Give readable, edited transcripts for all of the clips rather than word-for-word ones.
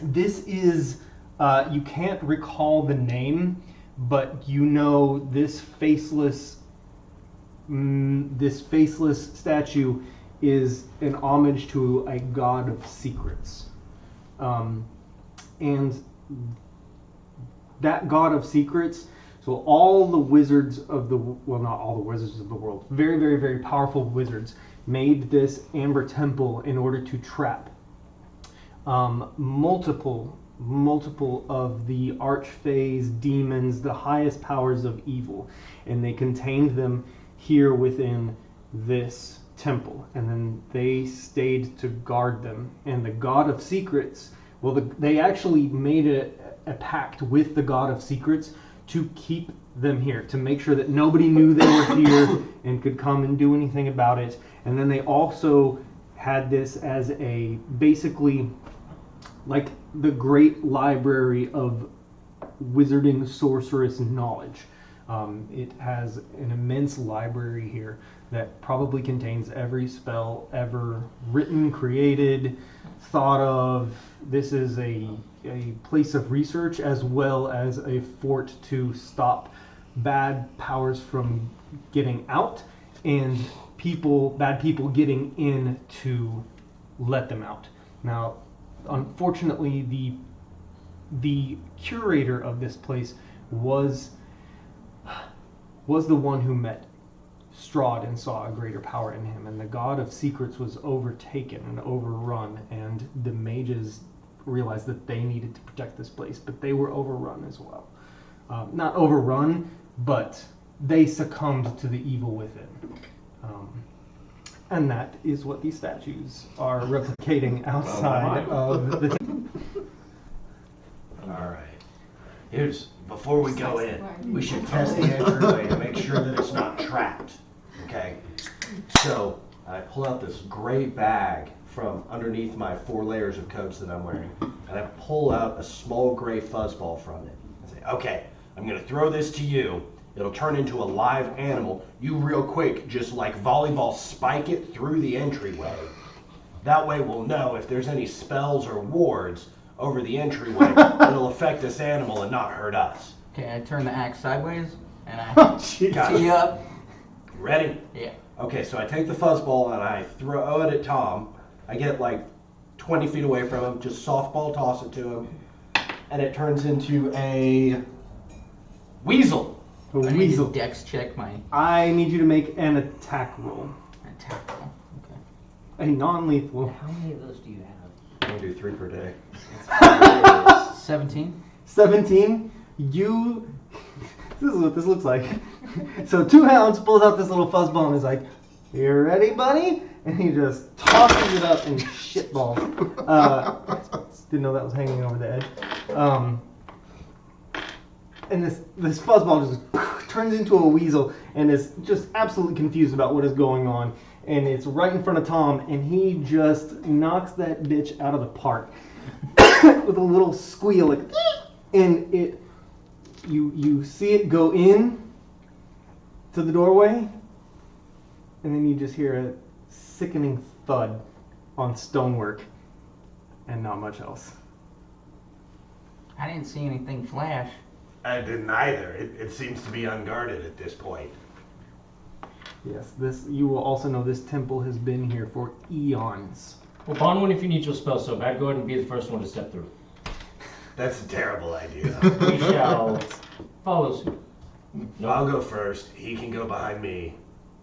This is, you can't recall the name, but you know this faceless statue is an homage to a god of secrets. And that god of secrets, so all the wizards of the, well, not all the wizards of the world, very, very, very powerful wizards made this amber temple in order to trap multiple of the archfays, demons, the highest powers of evil, and they contained them here within this temple, and then they stayed to guard them. And the god of secrets, well, they actually made a pact with the god of secrets to keep them here, to make sure that nobody knew they were here and could come and do anything about it. And then they also had this as a, basically, like the great library of wizarding sorceress knowledge. It has an immense library here that probably contains every spell ever written, created, thought of. This is a place of research as well as a fort to stop bad powers from getting out and bad people getting in to let them out. Now, unfortunately, the curator of this place was the one who met Strahd and saw a greater power in him, and the god of secrets was overtaken and overrun, and the mages realized that they needed to protect this place, but they were overrun as well. Not overrun, but they succumbed to the evil within. And that is what these statues are replicating outside of the... Alright. Before we go in, we should test the entryway to make sure that it's not trapped. Okay? So, I pull out this gray bag from underneath my 4 layers of coats that I'm wearing, and I pull out a small gray fuzzball from it. I say, okay, I'm going to throw this to you. It'll turn into a live animal. You real quick, just like volleyball, spike it through the entryway. That way we'll know if there's any spells or wards over the entryway that'll affect this animal and not hurt us. Okay, I turn the axe sideways, and I tee up. Ready? Yeah. Okay, so I take the fuzzball and I throw it at Tom. I get like 20 feet away from him, just softball toss it to him, and it turns into a weasel. A weasel. Need to dex check my... I need you to make an attack roll. Attack roll, okay. A non-lethal. How many of those do you have? I can do 3 per day. 17. 17. You... This is what this looks like. So 2 Hounds pulls out this little fuzzball and is like, "You ready, buddy?" And he just tosses it up and shitballs. Didn't know that was hanging over the edge. And this fuzzball just turns into a weasel and is just absolutely confused about what is going on. And it's right in front of Tom, and he just knocks that bitch out of the park with a little squeal, like, and you see it go in to the doorway, and then you just hear a sickening thud on stonework, and not much else. I didn't see anything flash. I didn't either. It seems to be unguarded at this point. Yes, you will also know this temple has been here for eons. Well, bond one if you need your spell so bad. Go ahead and be the first one to step through. That's a terrible idea. We shall follow suit. No, I'll go first. He can go behind me.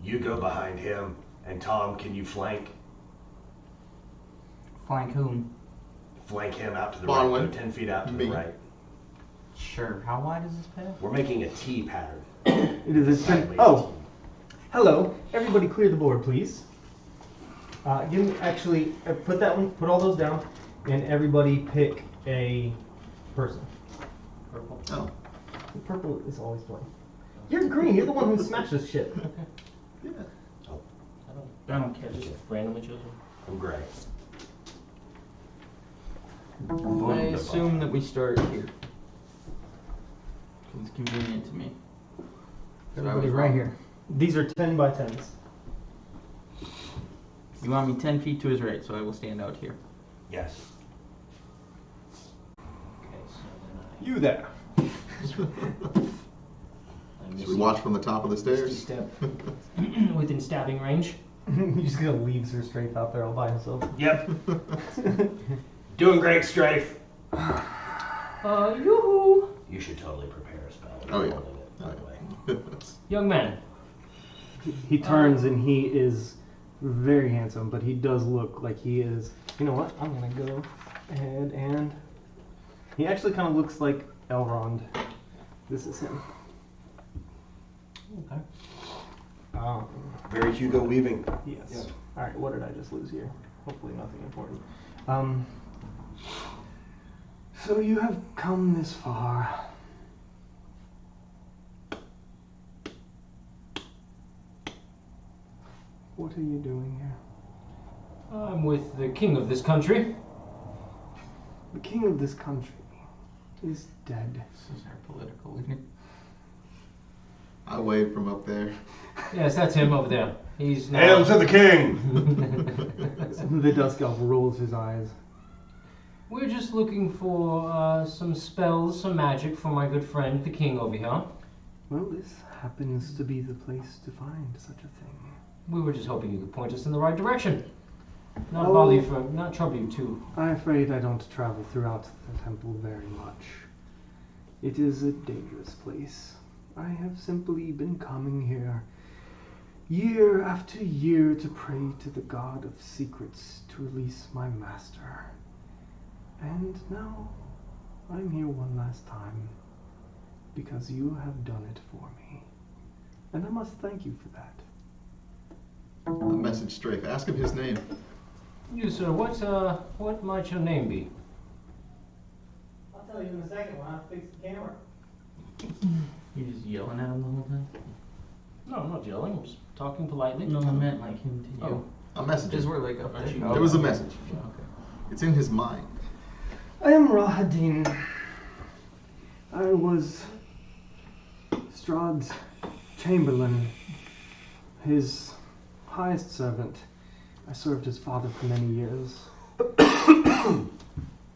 You go behind him. And Tom, can you flank? Flank whom? Flank him out to the Bond right. one. Go 10 feet out to the right. Sure. How wide is this path? We're making a T pattern. It is a Sideways Oh, hello. Everybody clear the board, please. Put all those down, and everybody pick a person. Purple. Oh. The purple is always playing. You're green. You're the one who smashed this shit. Okay. Yeah. I don't care. Just randomly chosen. I'm gray. I assume that we start here. It's convenient to me. Everybody right here. These are 10 by 10s. You want me 10 feet to his right, so I will stand out here. Yes. You there. Should we watch from the top of the stairs? Step within stabbing range. He just kind of leaves her strafe out there all by himself. Yep. Doing great, Strafe. Yoo-hoo! You should totally prepare a spell. Oh, yeah. Holding it, by the way. Young man. He turns and he is very handsome, but he does look like he is. You know what? I'm gonna go ahead and. He actually kind of looks like Elrond. This is him. Okay. Very Hugo Weaving. Yes. Yeah. All right. What did I just lose here? Hopefully nothing important. So you have come this far. What are you doing here? I'm with the king of this country. The king of this country is dead. This is our political leader. I wave from up there. Yes, that's him over there. He's now... Hail to the king! The Dusk Elf rolls his eyes. We're just looking for some spells, some magic for my good friend, the king over here. Well, this happens to be the place to find such a thing. We were just hoping you could point us in the right direction. Not Oh. bother you for, not trouble you too. I'm afraid I don't travel throughout the temple very much. It is a dangerous place. I have simply been coming here year after year to pray to the God of Secrets to release my master. And now I'm here one last time because you have done it for me. And I must thank you for that. A message Strafe. Ask him his name. You, sir, what might your name be? I'll tell you in a second when I fix the camera. You just yelling at him the whole time? No, I'm not yelling. I'm just talking politely. No, I meant like him to you. A message. Because we're like up there. There was a message. Yeah, okay. It's in his mind. I am Rahadin. I was Strahd's chamberlain, his highest servant. I served his father for many years.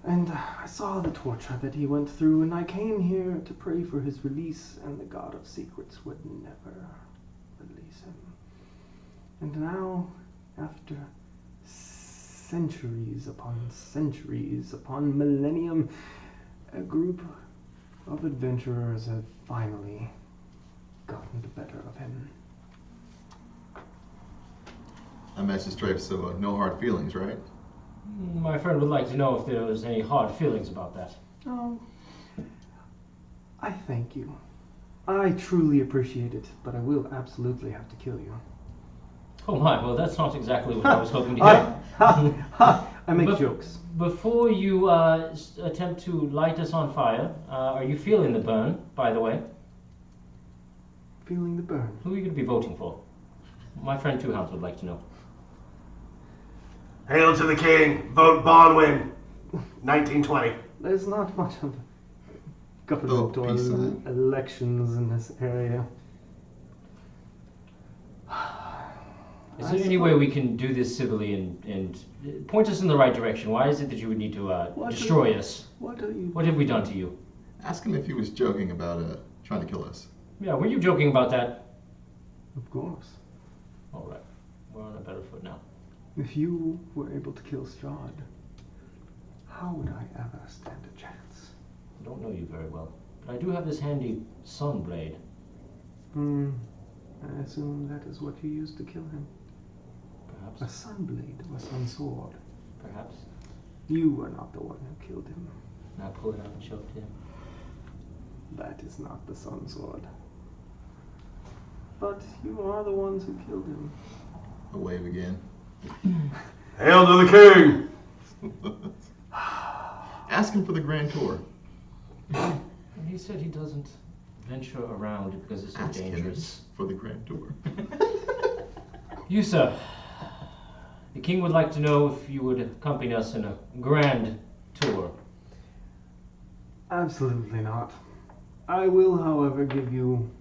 And I saw the torture that he went through, and I came here to pray for his release, and the God of Secrets would never release him. And now, after centuries upon millennium, a group of adventurers have finally gotten the better of him. A message Strafe, so no hard feelings, right? My friend would like to know if there was any hard feelings about that. Oh, I thank you. I truly appreciate it, but I will absolutely have to kill you. Oh my, well that's not exactly what I was hoping to hear. I make But jokes. Before you attempt to light us on fire, are you feeling the burn, by the way? Feeling the burn. Who are you going to be voting for? My friend Two Hounds would like to know. Hail to the king! Vote Bonwin! 1920. There's not much of government or peace sign. elections in this area. Is there any way we can do this civilly and point us in the right direction? Why is it that you would need to destroy us? What are you? What have we done to you? Ask him if he was joking about trying to kill us. Yeah, were you joking about that? Of course. All right, we're on a better foot now. If you were able to kill Strahd, how would I ever stand a chance? I don't know you very well, but I do have this handy sun blade. I assume that is what you used to kill him. A Perhaps. sun blade or sun sword. Perhaps. You were not the one who killed him. And I pull it out and show it to him. That is not the sun sword. But you are the ones who killed him. A wave again. Hail to the king! Ask him for the grand tour. And he said he doesn't venture around because it's so Ask dangerous. him for the grand tour. You, sir. The king would like to know if you would accompany us in a grand tour. Absolutely not. I will, however, give you,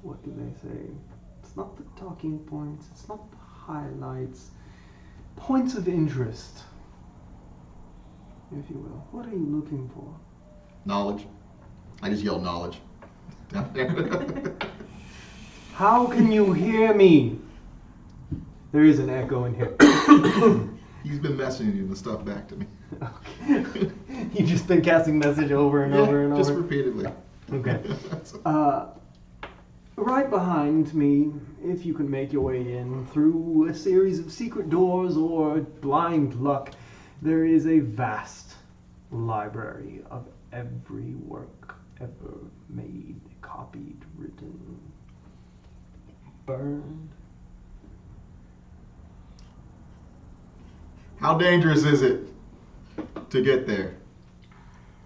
what do they say? It's not the talking points, it's not the highlights. Points of interest, if you will. What are you looking for? Knowledge. I just yelled knowledge. Down there. How can you hear me? There is an echo in here. He's been messaging the stuff back to me. Okay. You've just been casting message over and over and over? Just repeatedly. Okay. Right behind me, if you can make your way in through a series of secret doors or blind luck, there is a vast library of every work ever made, copied, written, burned. How dangerous is it to get there?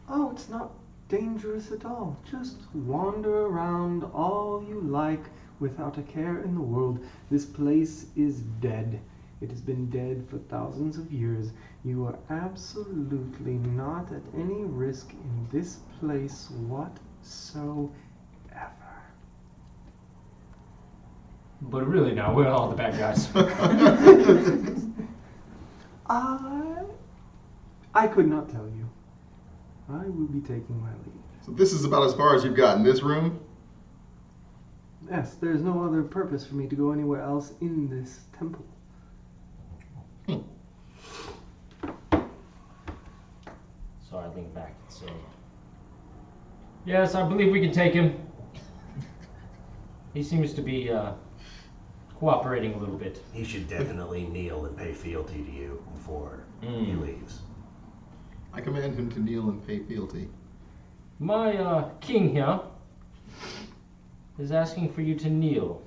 Oh, it's not dangerous at all. Just wander around all you like without a care in the world. This place is dead. It has been dead for thousands of years. You are absolutely not at any risk in this place whatsoever. But really now, we're all the bad guys. I could not tell you. I will be taking my leave. So this is about as far as you've got in this room? Yes, there's no other purpose for me to go anywhere else in this temple. So I lean back and say, yes, I believe we can take him. He seems to be cooperating a little bit. He should definitely kneel and pay fealty to you before he leaves. I command him to kneel and pay fealty. My king here is asking for you to kneel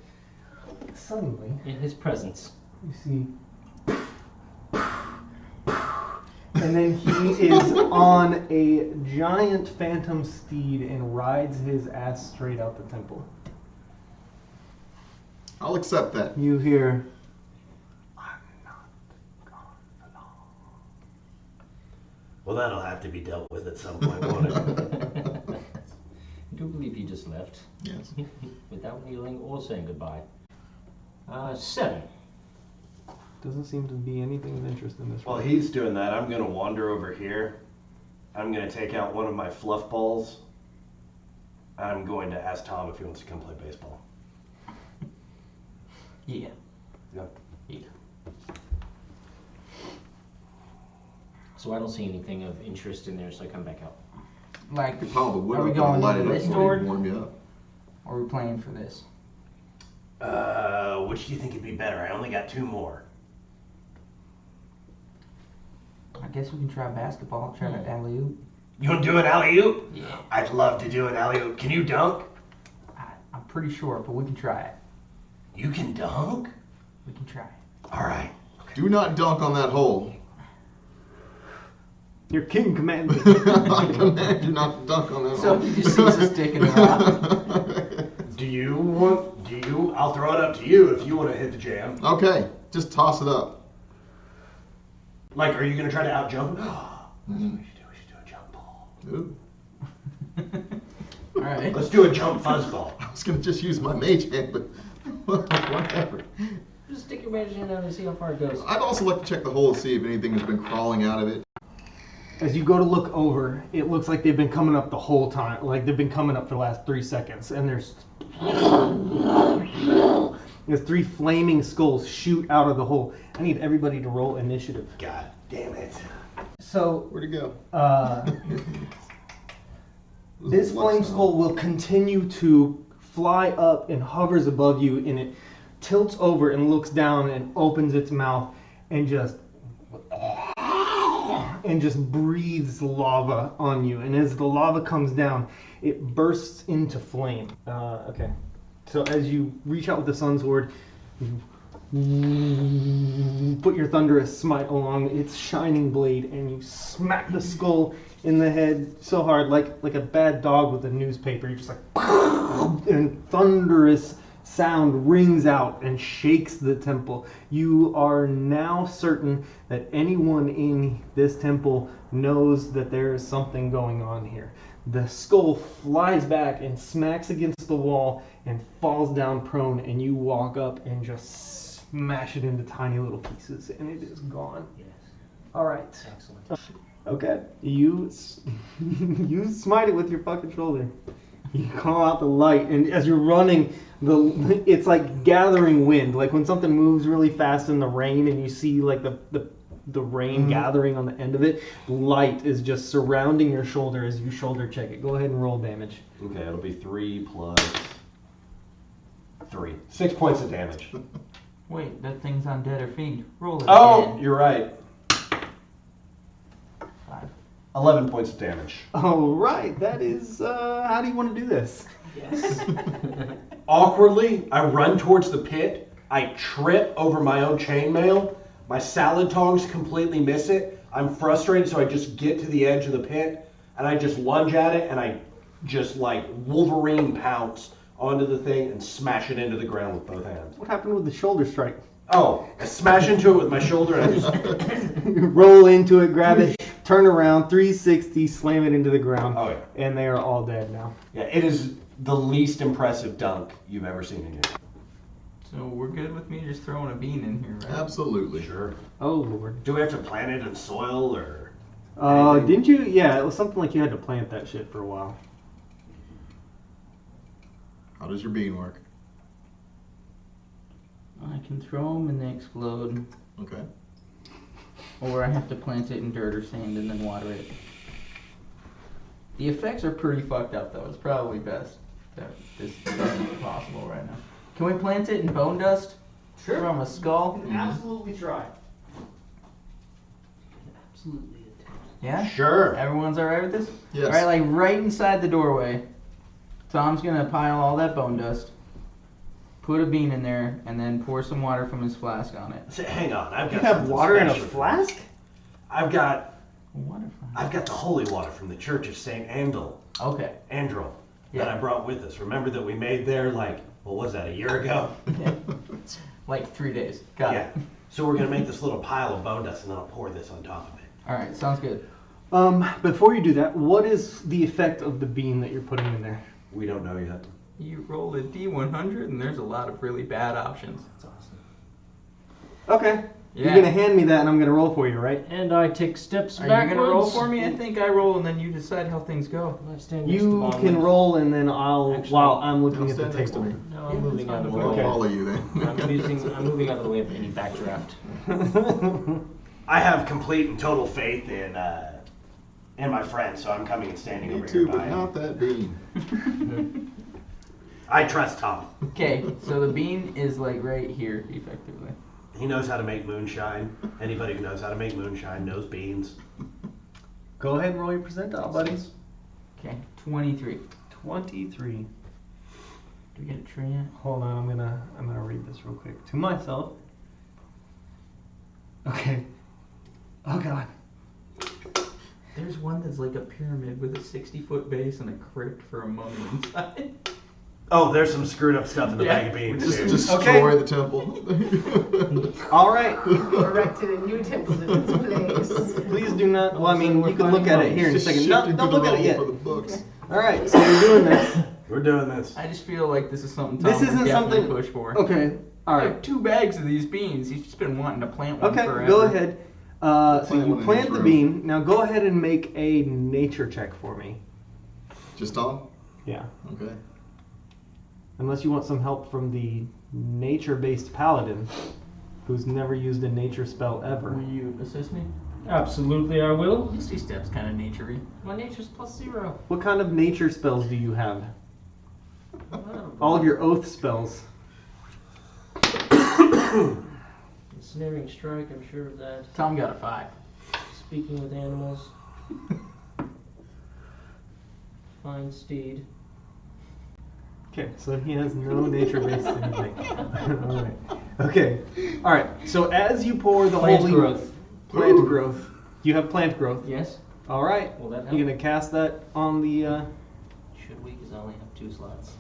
Suddenly, in his presence. you see. And then he is on a giant phantom steed and rides his ass straight out the temple. I'll accept that. You hear, I'm not gone for long. Well, that'll have to be dealt with at some point, won't it? I do believe he just left Yes. without kneeling or saying goodbye. 7. Doesn't seem to be anything of interest in this While room. he's doing that, I'm gonna wander over here. I'm gonna take out one of my fluff balls. I'm going to ask Tom if he wants to come play baseball. Yeah. Yep. Yeah. So I don't see anything of interest in there, so I come back out. Like, You could pile the wood Are we up going and light it to up this so door? it'd warm you up. are we playing for this? Which do you think would be better? I only got 2 more. I guess we can try basketball, try to alley-oop. You want to do an alley-oop? Yeah. I'd love to do an alley-oop. Can you dunk? I'm pretty sure, but we can try it. You can dunk? We can try it. All right. Do not dunk on that hole. Your king commanded. I command you not to dunk on that So hole. he just sees a stick in the rock. I'll throw it up to you if you want to hit the jam. Okay, just toss it up. Like, are you going to try to out-jump? Mhm. We should do a jump ball. Ooh. All right. Let's do a jump fuzzball. I was going to just use my mage hand, but whatever. Just stick your mage hand out and see how far it goes. I'd also like to check the hole to see if anything has been crawling out of it. As you go to look over, it looks like they've been coming up the whole time. Like they've been coming up for the last 3 seconds. And there's 3 flaming skulls shoot out of the hole. I need everybody to roll initiative. God damn it. So, Where'd it go? this flame skull will continue to fly up and hovers above you, and it tilts over and looks down and opens its mouth and just breathes lava on you. And as the lava comes down, it bursts into flame. Okay. So as you reach out with the sun sword, you put your thunderous smite along its shining blade, and you smack the skull in the head so hard, like a bad dog with a newspaper. You're just like, and thunderous sound rings out and shakes the temple. You are now certain that anyone in this temple knows that there is something going on here. The skull flies back and smacks against the wall and falls down prone, and you walk up and just smash it into tiny little pieces, and it is gone. Yes. All right. Excellent. Okay. You you smite it with your fucking shoulder. You call out the light, and as you're running, it's like gathering wind. Like when something moves really fast in the rain, and you see like the rain gathering on the end of it. Light is just surrounding your shoulder as you shoulder check it. Go ahead and roll damage. Okay, it'll be 3 plus 3. 6 points of damage. Wait, that thing's undead or fiend. Roll it Oh, again. you're right. 5. 11 points of damage. All right, that is. How do you want to do this? Yes. Awkwardly, I run towards the pit. I trip over my own chainmail. My salad tongs completely miss it. I'm frustrated, so I just get to the edge of the pit and I just lunge at it and I just like Wolverine pounce onto the thing and smash it into the ground with both hands. What happened with the shoulder strike? Oh, I smash into it with my shoulder and I just Roll into it, grab it, turn around, 360, slam it into the ground. Oh, yeah. And they are all dead now. Yeah, it is the least impressive dunk you've ever seen in your life. So we're good with me just throwing a bean in here, right? Absolutely. Sure. Oh, Lord. Do we have to plant it in soil or? Didn't you? Yeah, it was something like you had to plant that shit for a while. How does your bean work? I can throw them and they explode. Okay. Or I have to plant it in dirt or sand and then water it. The effects are pretty fucked up though. It's probably best that this isn't possible right now. Can we plant it in bone dust? Sure. From a skull? Absolutely try. Absolutely. Yeah? Sure. Everyone's alright with this? Yes. Alright, like right inside the doorway. Tom's gonna pile all that bone dust, put a bean in there, and then pour some water from his flask on it. Hang on, I've got You have something water in a special. flask? I've got Water the holy water from the Church of Saint Andrel Okay. that Yeah. I brought with us. Remember that we made there like what was that, a year ago? Like 3 days. Got Yeah. it. So we're gonna make this little pile of bone dust and then I'll pour this on top of it. Alright, sounds good. Before you do that, what is the effect of the bean that you're putting in there? We don't know yet. You roll a D100 and there's a lot of really bad options. That's awesome. Okay. Yeah. You're gonna hand me that and I'm gonna roll for you, right? And I take steps Are backwards. you gonna roll for me? I think I roll and then you decide how things go. I stand next to You Bonwin. can roll and then I'll Actually, while I'm looking I'll at the stand next to table. me. No, I'm Yeah, moving that's out of the fine. way. I'll follow you then. I'm moving out of the way of any backdraft. I have complete and total faith in my friend, so I'm coming and standing Me over too, here but by him. not that bean. I trust Tom. Okay, so the bean is like right here, effectively. He knows how to make moonshine. Anybody who knows how to make moonshine knows beans. Go ahead and roll your percentile, buddies. Okay, 23. 23. Do we get a tree yet? Hold on, I'm gonna read this real quick to myself. Okay. Oh god. There's one that's like a pyramid with a 60-foot base and a crypt for a mummy inside. Oh, there's some screwed up stuff in the Yeah. bag of beans, Just dude. destroy the temple. All right. Erected a new temple in its place. Please do not. Well, I mean, you can look at it here in a Just second. No, shifting don't to the look at it level yet. for the books. All right. So we're doing this. We're doing this. I just feel like this is something Tom This would isn't definitely something- push for. Okay. All I right. have 2 bags of these beans. He's just been wanting to plant one Okay. forever. Go ahead. So Plant you one in plant each the row. bean. Now go ahead and make a nature check for me. Just on? Yeah. Okay. Unless you want some help from the nature-based paladin, who's never used a nature spell ever. Will you assist me? Absolutely, I will. Misty Step's kind of naturey. My nature's +0. What kind of nature spells do you have? All of your oath spells. Ensnaring strike, I'm sure of that. Tom got a 5. Speaking with animals. Fine steed. Okay, so he has no nature-based anything. All right. Okay. All right. So as you pour the Plant holy growth. plant Ooh. growth, you have plant growth. Yes? All right. Will that help? You're gonna cast that on the. Should we? Because I only have 2 slots.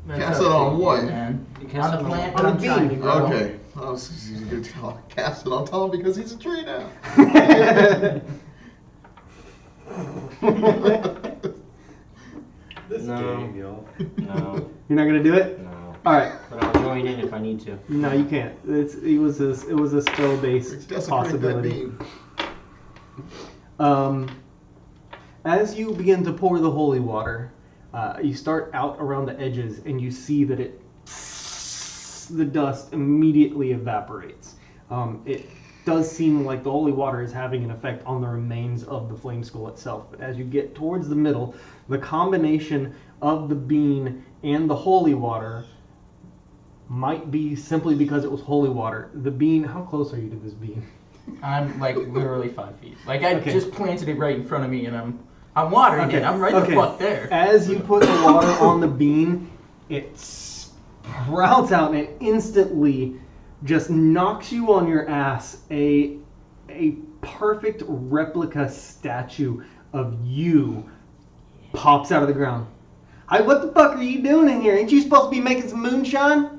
Cast it on what? Man. You cast On it the on plant on that I'm the trying to bean. grow. Okay. I was going to cast it on Tom because he's a tree now. This No. game, y'all. No, You're not gonna do it. no. All right. But I'll join in if I need to. No, you can't. It was a spell-based Desecrate that possibility. bean. As you begin to pour the holy water, you start out around the edges, and you see that the dust immediately evaporates. It does seem like the holy water is having an effect on the remains of the flame skull itself. But as you get towards the middle, the combination of the bean and the holy water might be simply because it was holy water. The bean, how close are you to this bean? I'm like literally 5 feet. Like I Okay. just planted it right in front of me, and I'm watering it. I'm right the fuck there. As you put the water on the bean, it sprouts out and it instantly just knocks you on your ass. A perfect replica statue of you pops out of the ground. Hey, what the fuck are you doing in here? Ain't you supposed to be making some moonshine?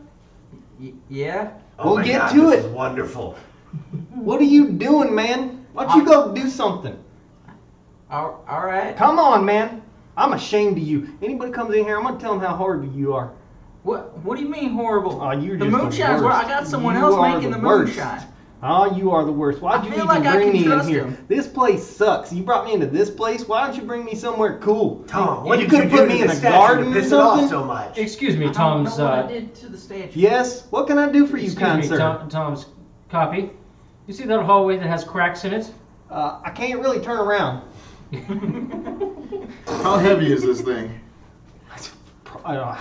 Yeah. Oh Well, my get God, to this it. is wonderful. What are you doing, man? Why don't you go do something? All right. Come on, man. I'm ashamed of you. Anybody comes in here, I'm gonna tell them how horrible you are. What do you mean horrible? Oh, you're the just moonshine's the where worst. I got someone You else are making the worst. moonshine. Oh, you are the worst. Why'd I you feel even like I bring can me in trust here? him. This place sucks. You brought me into this place. Why don't you bring me somewhere cool? Tom, what you did you could do put to me the in a statue garden to or piss it off something. so much? Excuse me, I don't Tom's. know what I did to the statue. Yes. What can I do for you, Excuse kind me, sir? Tom's copy. You see that hallway that has cracks in it? I can't really turn around. How heavy is this thing? I don't know.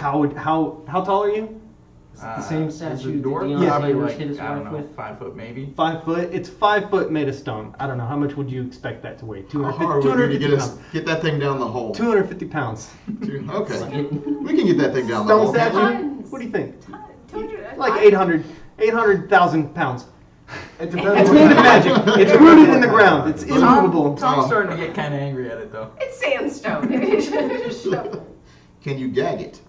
How tall are you? The same is statue the door? that Yeah. Dion Probably Sanders like, hit his I don't wife know, with? 5 foot maybe. 5 foot. It's 5 foot made of stone. I don't know. How much would you expect that to weigh? How hard would it be to 250 get, pounds. get that thing down the hole? 250 pounds. Okay. We can get that thing down the Stone hole. can't we? statue? Tons. What do you think? Told you that. Like 800,000 pounds. It It's made of magic. It's rooted in the ground. It's immovable. Tom's starting to get kind of angry at it though. It's sandstone. It is shovel. Can you gag it?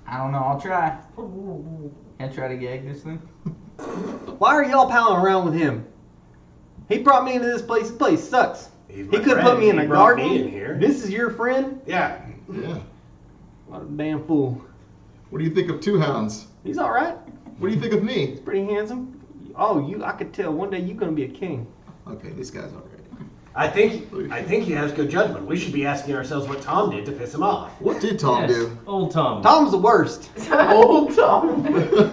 I don't know. I'll try. Can I try to gag this thing? Why are y'all palling around with him? He brought me into this place. This place sucks. He's He my could put friend. me in He a brought garden. me in here. This is your friend? Yeah. Yeah. What a damn fool. What do you think of Two Hounds? He's all right. What do you think of me? He's pretty handsome. Oh, I could tell one day you're gonna be a king. Okay, this guy's alright. I think he has good judgment. We should be asking ourselves what Tom did to piss him off. What did Tom Yes, do? old Tom. Tom's the worst. Old Tom.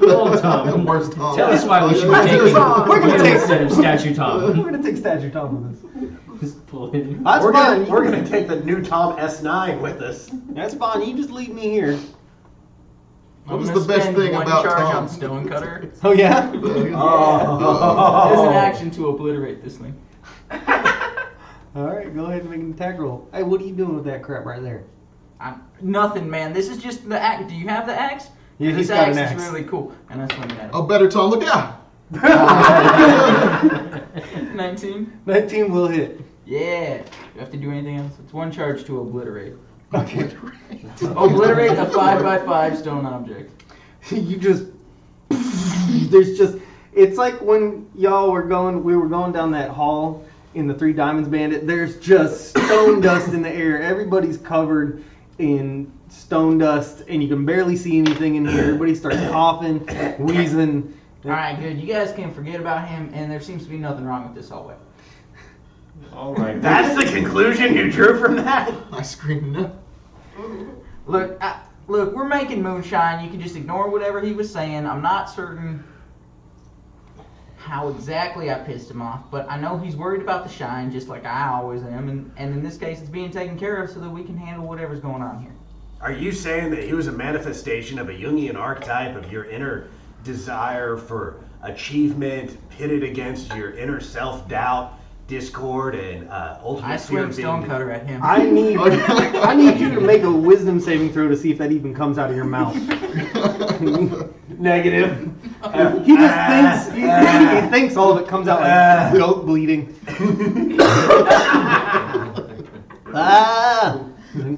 Old Tom. Worst Tom. Tell us why we should be What's taking wrong? We're gonna you take- instead of Statue We're Tom. gonna take statue Tom with us. Just pull it in. That's we're fine. gonna take the new Tom S9 with us. That's fine. You just leave me here. What I'm was gonna the best spend thing one about charge Tom? on Stonecutter Oh yeah. Oh. as an action to obliterate this thing. All right. Go ahead and make an attack roll. Hey, what are you doing with that crap right there? Nothing, man. This is just the axe. Do you have the axe? Yeah, this he's got axe an is axe. really cool, and I swing at him. Oh, better Tom, look out! 19. 19 will hit. Yeah. Do you have to do anything else? It's one charge to obliterate. Okay. Obliterate a 5x5 stone object. You just there's just it's like when we were going down that hall in the Three Diamonds Bandit. There's just stone dust in the air. Everybody's covered in stone dust, and you can barely see anything in here. Everybody starts coughing, wheezing. Alright, good. You guys can forget about him, and there seems to be nothing wrong with this hallway. All right. That's the conclusion you drew from that? I screamed no. Look, we're making moonshine. You can just ignore whatever he was saying. I'm not certain how exactly I pissed him off, but I know he's worried about the shine, just like I always am, and in this case, it's being taken care of so that we can handle whatever's going on here. Are you saying that he was a manifestation of a Jungian archetype of your inner desire for achievement pitted against your inner self-doubt, discord, and ultimate I fear swing of being... Stonecutter at him. I need you to make a wisdom saving throw to see if that even comes out of your mouth. Negative. He just thinks he thinks all of it comes out like goat bleeding.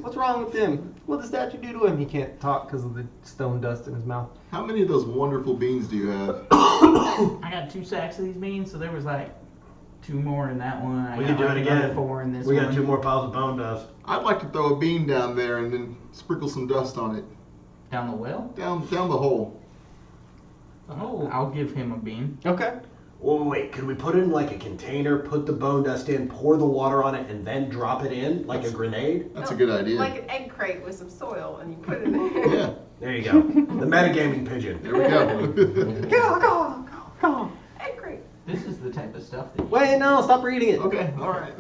What's wrong with him? What did the statue do to him? He can't talk because of the stone dust in his mouth. How many of those wonderful beans do you have? I got 2 sacks of these beans, so there was like 2 more in that one. I We got can do like it another again. 4 in this We one. got 2 more piles of bone dust. I'd like to throw a bean down there and then sprinkle some dust on it. Down the well? Down the hole. Oh. I'll give him a bean. Okay. Well, wait, could we put it in like a container, put the bone dust in, pour the water on it, and then drop it in like a grenade? That's a good idea. Like an egg crate with some soil, and you put it in there. Yeah, There you go. The metagaming pigeon. there we go. Go. Egg crate. This is the type of stuff that. Wait, no, stop reading it. Okay, all right.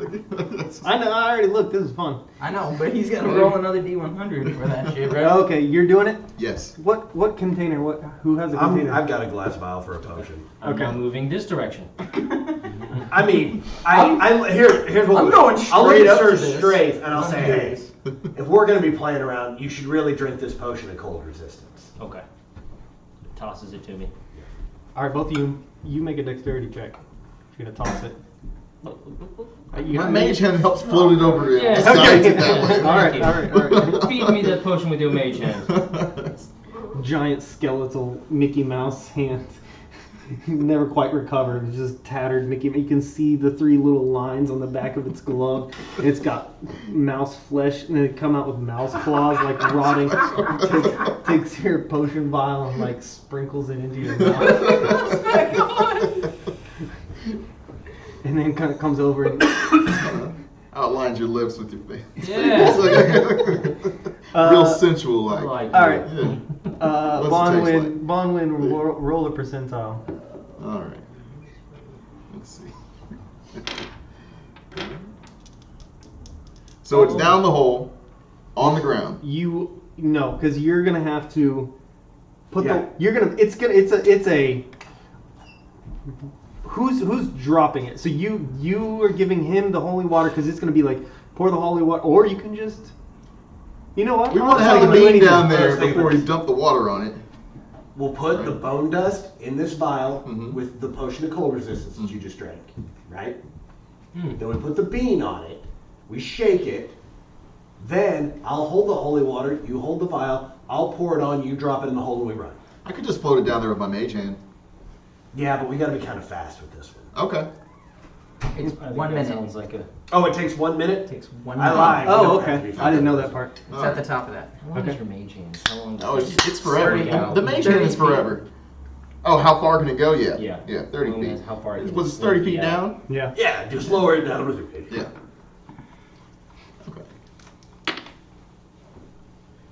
I know, I already looked. This is fun. I know, but he's gonna roll another D100 for that shit, right? Okay, you're doing it? Yes. What container? Who has a container? I've got a glass vial for a potion. I'm now moving this direction. I mean, here's what I'm going I'll look straight at up Sir to this. Strafe and I'll I'm say, curious. hey, if we're gonna be playing around, you should really drink this potion of cold resistance. Okay. Tosses it to me. All right, both of you make a dexterity check. You're gonna toss it. My mage hand helps float it over to Yeah. decides Okay. it that way. All right. Feed me that potion with your mage hand. Giant skeletal Mickey Mouse hand. Never quite recovered. It's just tattered Mickey. You can see the 3 little lines on the back of its glove. It's got mouse flesh, and they come out with mouse claws, like rotting. Takes your potion vial and like sprinkles it into your mouth, Oh my god. and then kind of comes over and Outlines your lips with your face. Yeah. It's like, real sensual like. Like all right. Yeah. What's it taste like? Bonwin, roll a percentile. All right. Let's see. So it's down the hole, on the ground. No, because you're gonna have to put Yeah. it's a who's dropping it. So you are giving him the holy water because it's gonna be like pour the holy water, or you can just, you know what? We I'm want to not have the gonna do bean anything. down there Let's think before about we dump the water on it. We'll put the bone dust in this vial Mhm. with the potion of cold resistance that you just drank, right? Hmm. Then we put the bean on it, we shake it, then I'll hold the holy water, you hold the vial, I'll pour it on, you drop it in the hole and we run. I could just float it down there with my mage hand. Yeah, but we gotta be kind of fast with this one. Okay. It's I think 1 that minute. sounds like a. Oh, it takes 1 minute? It takes 1 I minute. lied. We Oh, don't have to okay. be fast. I didn't know that part. It's at the top of that. How long Okay. is your mage hand? How long? Oh, it's forever. 30 The mage hand is 30 feet. forever. Oh, how far can it go? Yeah. Yeah. Yeah, 30 Only feet. How far? it Was is. it 30 feet Yeah. down? Yeah. Yeah, just lower it down with it. Yeah. Okay.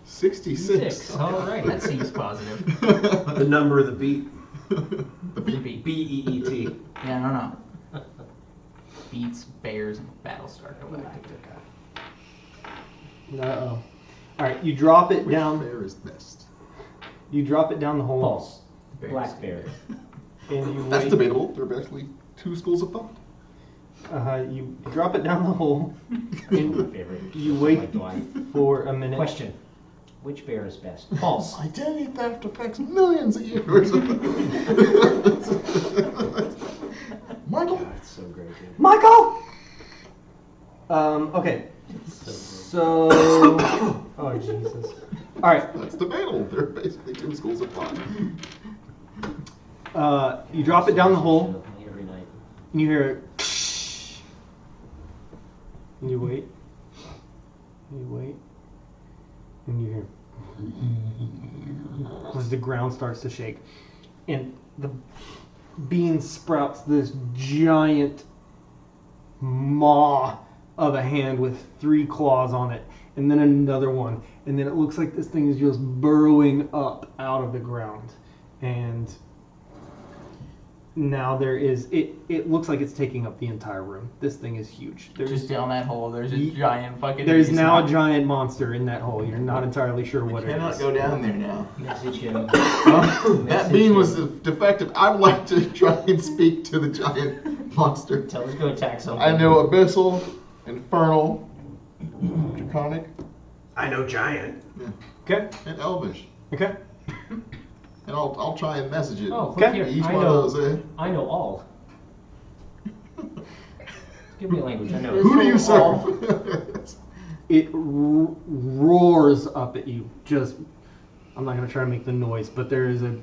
66. 6. All right. That seems positive. The number of the beat. The beat. B-E-E-T. Yeah, no. Beats, bears, and Battlestar Galactica. Uh-oh. All right, you drop it Which down. bear is best? You drop it down the hole, False. Bears. Black bear. and you That's wait. debatable. There are actually 2 schools of thought. You drop it down the hole, My and favorite. you My wait Dwight. for a minute. Question. Which bear is best? False. Identity theft affects millions of years. Michael? God, it's so great, dude. Michael. Okay. So So. Oh Jesus. All right. That's debatable. There are basically 2 schools of thought. You drop it down the hole, Every night. and you hear it. And you wait. And you wait. And you hear. As the ground starts to shake, and the bean sprouts this giant maw of a hand with 3 claws on it, and then another one, and then it looks like this thing is just burrowing up out of the ground, and now there is it looks like it's taking up the entire room. This thing is huge. Just down that hole, there's a Ye- giant fucking. There's beast now a now. giant monster in that hole. You're not entirely sure what it Cannot is. go down there now. Message him. That bean was defective. I'd like to try and speak to the giant monster. Tell us to go attack something. I know Abyssal, Infernal, Draconic, I know giant. Okay. and Elvish. Okay. And I'll try and message it. Oh, look Okay. here. Each I one know. of those. I know all. Give me a language. I know. Who do you serve? It roars up at you. Just, I'm not gonna try to make the noise, but there is a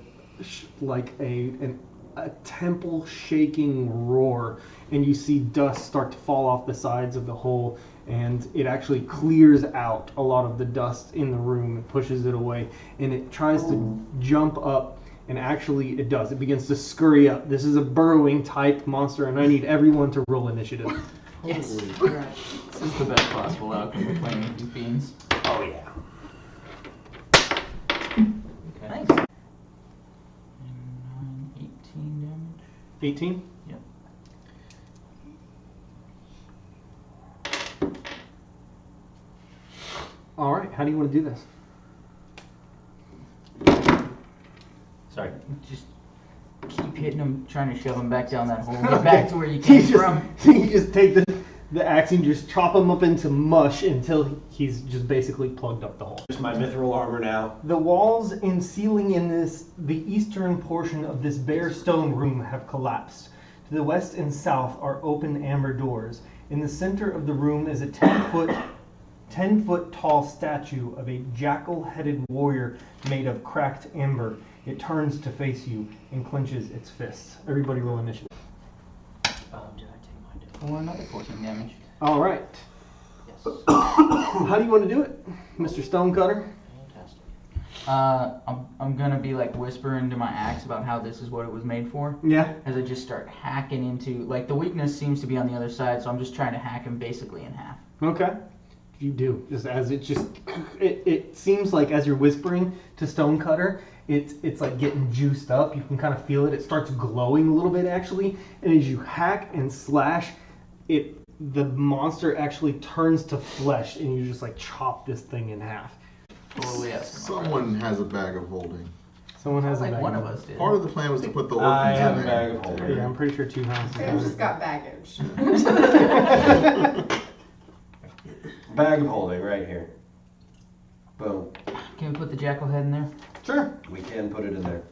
temple shaking roar, and you see dust start to fall off the sides of the hole, and it actually clears out a lot of the dust in the room and pushes it away, and it tries to jump up, And actually, it does. It begins to scurry up. This is a burrowing type monster, and I need everyone to roll initiative. Yes. Right. This is the best possible outcome of playing with these beans. Oh yeah. Okay. Nice. And 18 damage. 18? Yep. All right, how do you want to do this? Sorry. Just keep hitting him, trying to shove him back down that hole. Get back to where you came from. You just take the axe and just chop him up into mush until he's just basically plugged up the hole. Here's my mithril armor now. The walls and ceiling in the eastern portion of this bare stone room have collapsed. To the west and south are open amber doors. In the center of the room is a 10-foot tall statue of a jackal-headed warrior made of cracked amber. It turns to face you and clenches its fists. Everybody roll initiative. Did I take mine down? Or another 14 damage. All right. Yes. How do you want to do it, Mr. Stonecutter? Fantastic. I'm gonna be like whispering to my axe about how this is what it was made for. Yeah. As I just start hacking into, like, the weakness seems to be on the other side, so I'm just trying to hack him basically in half. Okay. You do. Just as it seems like as you're whispering to Stonecutter, it's like getting juiced up. You can kind of feel it. It starts glowing a little bit actually, and as you hack and slash, the monster actually turns to flesh, and you just like chop this thing in half. Totally asking. Someone has a bag of holding. Someone has a Like bag one of of us did. Part of the plan was to put the I orphans have in a there. bag of holding. Yeah, I'm pretty sure 2 houses. Sam just got baggage. Bag of holding right here. Boom. Can we put the jackal head in there? Sure. We can put it in there.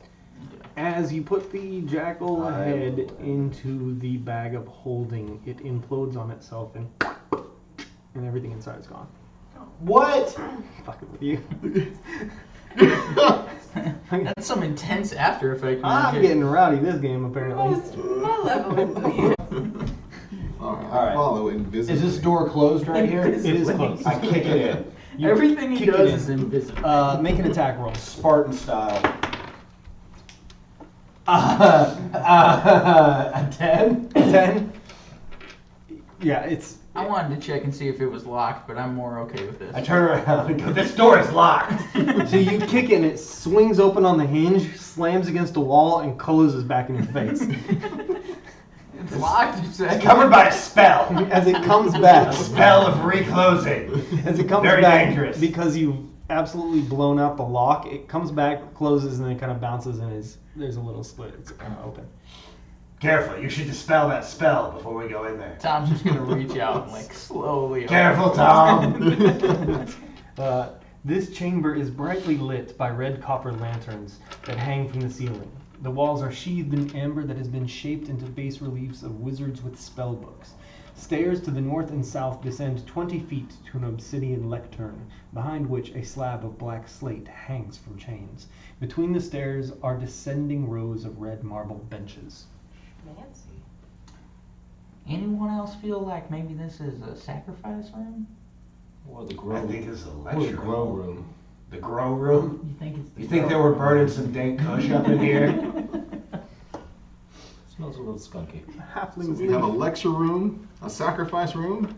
As you put the jackal I head will- into the bag of holding, it implodes on itself and everything inside is gone. What? Fucking with you. That's some intense after effect. I'm magic. getting rowdy this game apparently. My level. Alright. Follow invisible. Is this door closed right here? It is closed. I kick it in. You Everything he kick it does in. is invisible. Make an attack roll. Spartan style. A 10? 10. Yeah, it's. I wanted to check and see if it was locked, but I'm more okay with this. I turn around and go, this door is locked. So you kick it and it swings open on the hinge, slams against the wall, and closes back in your face. It's locked, you said. It's covered by a spell. As it comes back. A spell of reclosing. As it comes Very back, dangerous. because you've absolutely blown out the lock, it comes back, closes, and then it kind of bounces and there's a little slit. It's kind of open. Careful, you should dispel that spell before we go in there. Tom's just gonna reach out and like slowly. Careful, Tom. This chamber is brightly lit by red copper lanterns that hang from the ceiling. The walls are sheathed in amber that has been shaped into bas reliefs of wizards with spell books. Stairs to the north and south descend 20 feet to an obsidian lectern, behind which a slab of black slate hangs from chains. Between the stairs are descending rows of red marble benches. Nancy. Anyone else feel like maybe this is a sacrifice room? Or the I grow. think it's a Or the lecture grow room. room. The grow room? You think it's the You think they were burning some dank kush up in here? Smells a little skunky. Halflings We have a lecture room, a sacrifice room,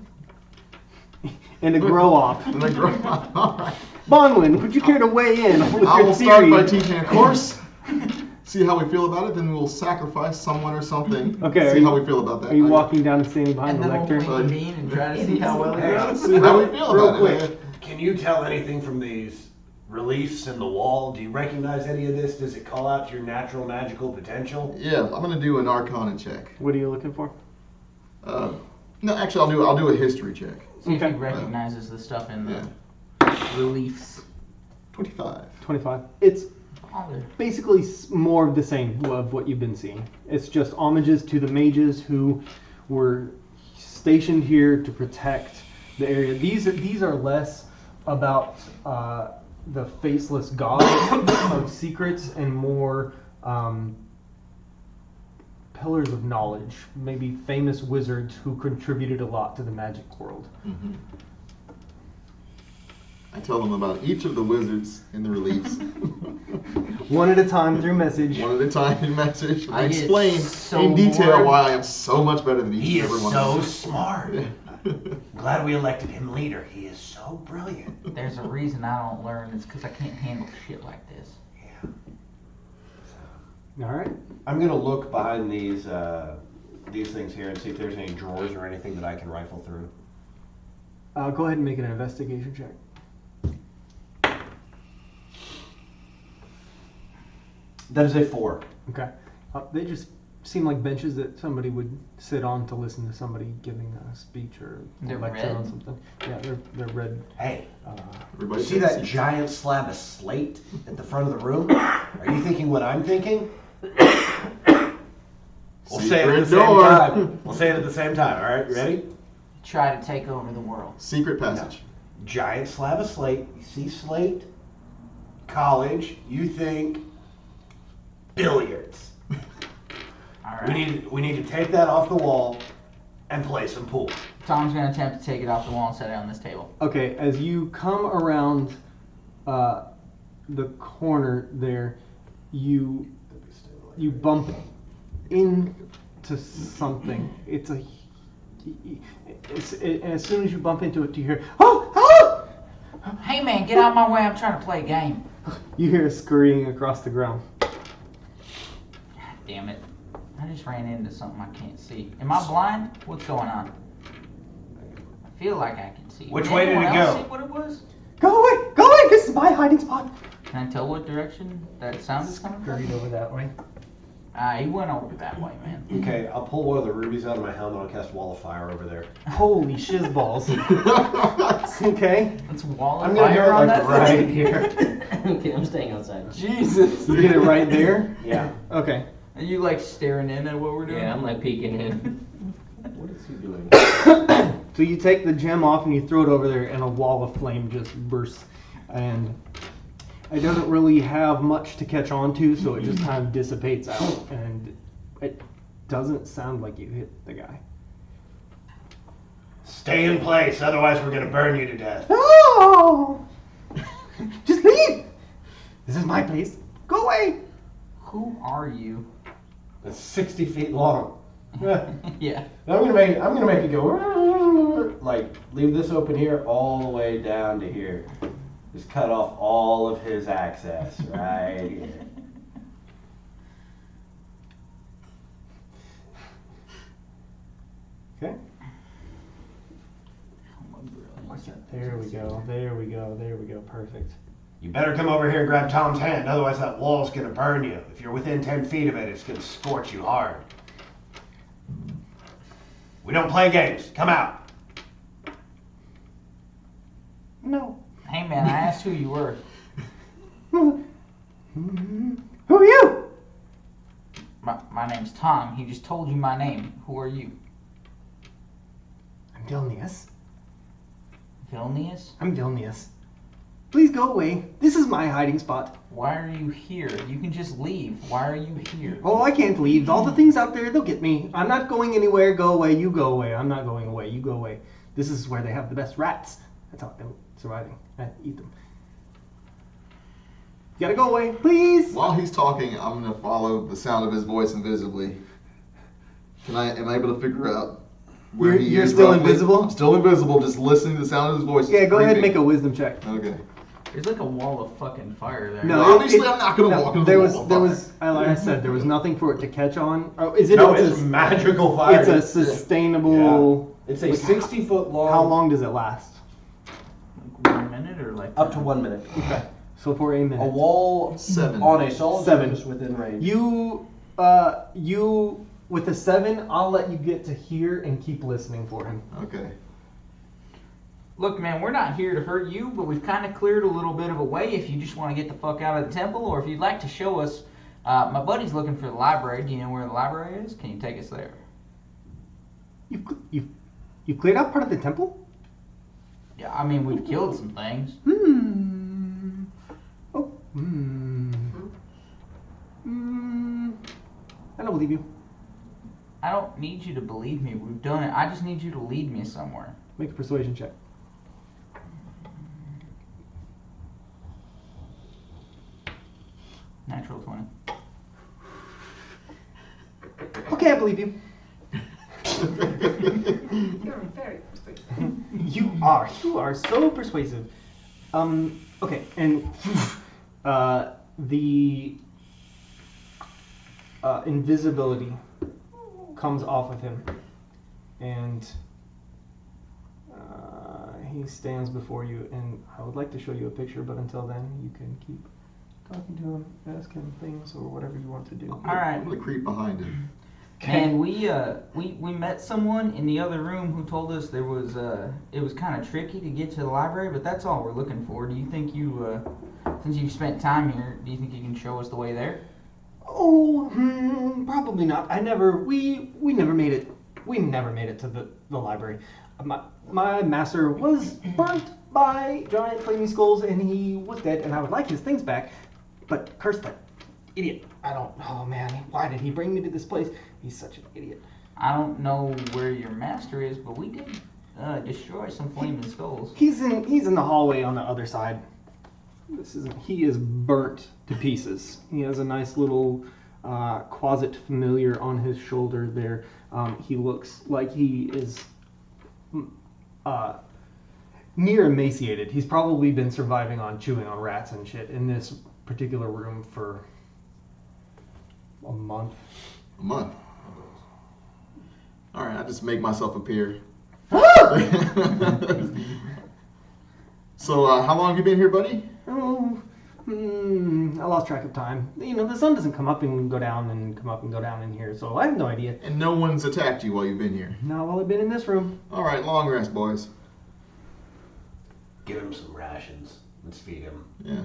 and a grow off. and a All right. Bonwin, would you care to weigh in with I your will start theory? by teaching a course. See how we feel about it, then we'll sacrifice someone or something. Okay, are See you- how we feel about that. Are you walking down and standing behind And the then we'll lectern? point the bean and try to see how well it Hey, goes. See how we feel Real about it. quick, can you tell anything from these reliefs in the wall? Do you recognize any of this? Does it call out your natural magical potential? Yeah, I'm gonna do an Arcana check. What are you looking for? No, actually, I'll do a history check. See if Okay. he recognizes the stuff in the Yeah. reliefs. 25. 25. It's Father. basically more of the same of what you've been seeing. It's just homages to the mages who were stationed here to protect the area. These are less about the faceless god of secrets and more pillars of knowledge, maybe famous wizards who contributed a lot to the magic world. Mm-hmm. I tell them about each of the wizards in the reliefs. One at a time through message. One at a time in message. I I get explain so in detail bored. why I am so much better than each He and is every one so of smart. you. Glad we elected him leader. He is so brilliant. There's a reason I don't learn. It's because I can't handle shit like this. Yeah. All right. I'm gonna look behind these things here and see if there's any drawers or anything that I can rifle through. Go ahead and make an investigation check. That is a 4. Okay. They just seem like benches that somebody would sit on to listen to somebody giving a speech or a They're lecture red? on something. Yeah, they're red. Hey, Everybody see takes that it. giant slab of slate at the front of the room? Are you thinking what I'm thinking? We'll say it at the Secret same door. time. We'll say it at the same time. All right, you ready? Try to take over the world. Secret passage. Giant slab of slate. You see slate? College. You think billiards. All We right. need to take that off the wall and play some pool. Tom's gonna attempt to take it off the wall and set it on this table. Okay, as you come around the corner there, you bump into something. And as soon as you bump into it, you hear, "Oh, oh!" Hey man, get out of my way! I'm trying to play a game. You hear scurrying across the ground. Damn it! I just ran into something I can't see. Am I blind? What's going on? I feel like I can see. Which way did anyone it else go? See what it was? Go away! Go away! This is my hiding spot. Can I tell what direction that sound is coming from? Scurried over that way. He went over that way, man. Okay, I'll pull one of the rubies out of my helmet. I'll cast Wall of Fire over there. Holy shizballs. Okay. Let's wall I'm of gonna do fire it on like that right thing. here. Okay, I'm staying outside. Jesus. You get it right there? Yeah. Okay. Are you like staring in at what we're doing? Yeah, I'm like peeking in. What is he doing? So you take the gem off and you throw it over there, and a wall of flame just bursts. And it doesn't really have much to catch on to, so it just kind of dissipates out. And it doesn't sound like you hit the guy. Stay in place, otherwise we're gonna burn you to death. Oh! Just leave! This is my place. Go away! Who are you? It's 60 feet long. Yeah. Yeah. I'm gonna make it go like leave this open here all the way down to here. Just cut off all of his access right here. Okay. There we go. There we go. There we go. Perfect. You better come over here and grab Tom's hand, otherwise that wall's gonna burn you. If you're within 10 feet of it, it's gonna scorch you hard. We don't play games. Come out. No. Hey man, I asked who you were. Who are you? My name's Tom. He just told you my name. Who are you? I'm Vilnius. Vilnius? I'm Vilnius. Please go away. This is my hiding spot. Why are you here? You can just leave. Why are you here? Oh, I can't leave. All the things out there, they'll get me. I'm not going anywhere. Go away. You go away. I'm not going away. You go away. This is where they have the best rats. That's how I'm surviving. I eat them. You gotta go away, please. While he's talking, I'm gonna follow the sound of his voice invisibly. Am I able to figure out where he You're is still roughly? invisible? I'm still invisible, just listening to the sound of his voice. Yeah, go ahead and Creepy. make a wisdom check. Okay. There's like a wall of fucking fire there. No, Well, obviously I'm not gonna walk into there the was, wall of there fire. was, like I said, there was nothing for it to catch on. Oh, is it? No, it's it's a, magical fire. it's a sustainable. It's a like, 60-foot long. How long does it last? Like 1 minute or like Up to 1 minute. Okay, so for a minute. A wall 7. on a solid 7. surface within range. You with a 7, I'll let you get to here and keep listening for him. Okay. Look, man, we're not here to hurt you, but we've kind of cleared a little bit of a way if you just want to get the fuck out of the temple, or if you'd like to show us. My buddy's looking for the library. Do you know where the library is? Can you take us there? You've cleared out part of the temple? Yeah, I mean, we've killed some things. Oh. I don't believe you. I don't need you to believe me. We've done it. I just need you to lead me somewhere. Make a persuasion check. Okay, I believe you. You're very persuasive. You are so persuasive. Okay, and the invisibility comes off of him, and he stands before you. And I would like to show you a picture, but until then, you can keep talking to him, ask him things, or whatever you want to do. All right. I'm gonna creep behind him. And we met someone in the other room who told us there was it was kind of tricky to get to the library, but that's all we're looking for. Do you think you, since you've spent time here, do you think you can show us the way there? Oh, probably not. We never made it. We never made it to the library. My master was burnt by giant flaming skulls, and he was dead. And I would like his things back, but curse that idiot. Oh man, why did he bring me to this place? He's such an idiot. I don't know where your master is, but we did destroy some flaming skulls. He's in the hallway on the other side. He is burnt to pieces. He has a nice little closet familiar on his shoulder there. He looks like he is near emaciated. He's probably been surviving on chewing on rats and shit in this particular room for a month. A month. All right, I just make myself appear. So, how long have you been here, buddy? Oh, I lost track of time. You know, the sun doesn't come up and go down and come up and go down in here, so I have no idea. And no one's attacked you while you've been here. Not while I've been in this room. All right, long rest, boys. Give him some rations. Let's feed him. Yeah.